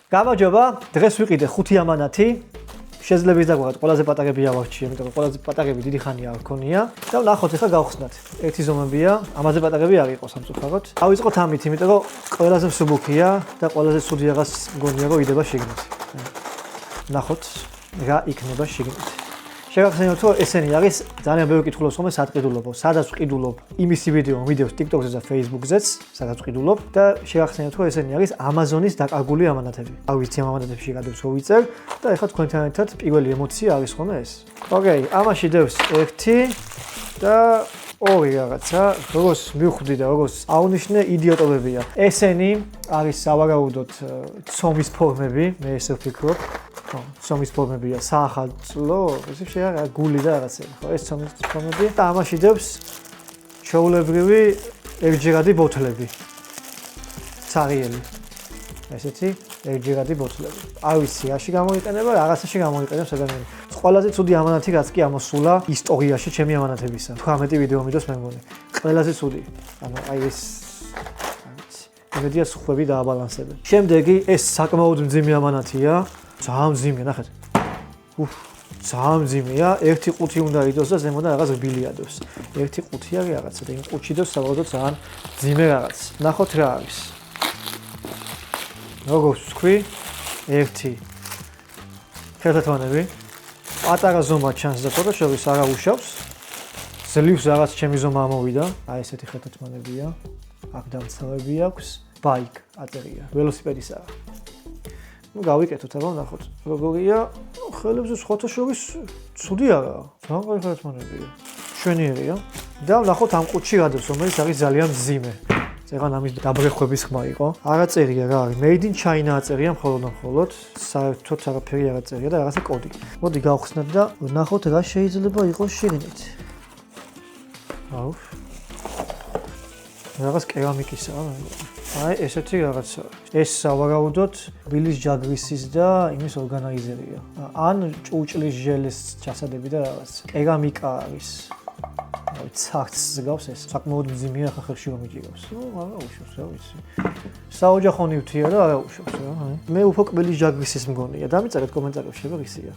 გამარჯობა, დღეს ვიყიდე 5 ამანათი. შეიძლება ის დაგვიღოთ ყველაზე პატარები ავარჩიე, იმიტომ რომ ყველაზე პატარები დიდი ხანია არ ქონია. და ვნახოთ ახლა გავხსნათ. ერთი ზომებია, ამაზე პატარები არ იყო სამწუხაროდ. დავიწყოთ ამით, იმიტომ რომ ყველაზე მსუბუქია და ყველაზე ცუდი რაღაც მგონია რომ იდება შიგნით. ვნახოთ რა იქნება შიგნით. შეგახსენებთ რომ ესენი არის ძალიან ბევრი კითხულობს ხოლმე სად ყიდულობ, სადაც ვყიდულობ იმისი ვიდეოს TikTok-ზე და Facebook-ზეც, სადაც ვყიდულობ და შეგახსენებთ რომ ესენი არის Amazon-ის დაკარგული ამანათები. არ ვიცი ამ ამანათებში გადავს რო ვიწერ და ეხლა თქვენთან ერთად პირველი ემოცია არის ხოლმე ეს. ოკეი, ამაში დევს 1 და 2 რაღაცა, როგორც მივხვდი და როგორც აუნიშნე იდიოტობებია. ესენი არის სავარაუდოდ ცომის ფორმები, მე ესე ვფიქრობ. ცომის ფორმებია საახალწლო, ესე შეიძლება გული და რაღაცები. ხო, ეს ცომის ფორმებია და ამაში დევს ჩვეულებრივი ერთჯერადი ბოთლები. ცარიელი. ესეთი ერთჯერადი ბოთლები. არ ვიცი, რაში გამოიყენება, რაღაცაში გამოიყენებს ადამიანი. ყველაზე ცუდი ამანათი რაც კი ამოსულა ისტორიაში ჩემი ამანათებისა. 18 ვიდეო მიდოს მე მგონი. ყველაზე ცუდი. ანუ აი ეს იმედია სხვები დააბალანსებენ. შემდეგი ეს საკმაოდ მძიმე ამანათია. ძალიან მძიმეა, ნახეთ. ძალიან მძიმეა. ერთი ყუთი უნდა იდოს და ზემოდან რაღაც რბილი ადოს. ერთი ყუთი არის რაღაცა და იმ ყუთში დოს საბოლოოდ ძალიან მძიმე რაღაც. ნახოთ რა არის. როგორც ვთქვი, ერთი ხელთათმანები. პატარა ზომა ჩანს და ფოტოშოპის არა უშავს. ძლივს რაღაც ჩემი ზომა ამოვიდა. აი ესეთი ხელთათმანებია. აქ დამცავები აქვს. ბაიკ აწერია. ველოსიპედისაა. ნუ გავიკეთოთ, აბა ვნახოთ. როგორია? ხელებზე სხვათა შორის ცუდი არაა. ძალიან კარგი ხელთათმანებია. მშვენიერია. და ვნახოთ ამ ყუთში რა დევს, რომელიც არის ძალიან მძიმე. წეგან ამის დაბრეხვების ხმა იყო. არ აწერია რა არის. Made in China აწერია მხოლოდ. საერთოდ არაფერი არ აწერია და რაღაცა კოდი. მოდი გავხსნათ და ვნახოთ რა შეიძლება იყოს შიგნით. აუ. რაღაც კერამიკისაა. აი ესეთი რაღაცა. ეს სავარაუდოდ ბილის ჯაგრისის და იმის ორგანიზერია. ან ჭურჭლის ჟელის ჩასადები და რაღაც. კერამიკა არის. აი ცახს გავს ეს. საკმაოდ მძიმეა ხა ხელში რომ იჭირავს. ნუ არა უშავს, რა ვიცი. საოჯახო ნივთია და არა უშავს რა. მე უფრო კბილის ჯაგრისის მგონია. დამიწერეთ კომენტარებში, რა გისია.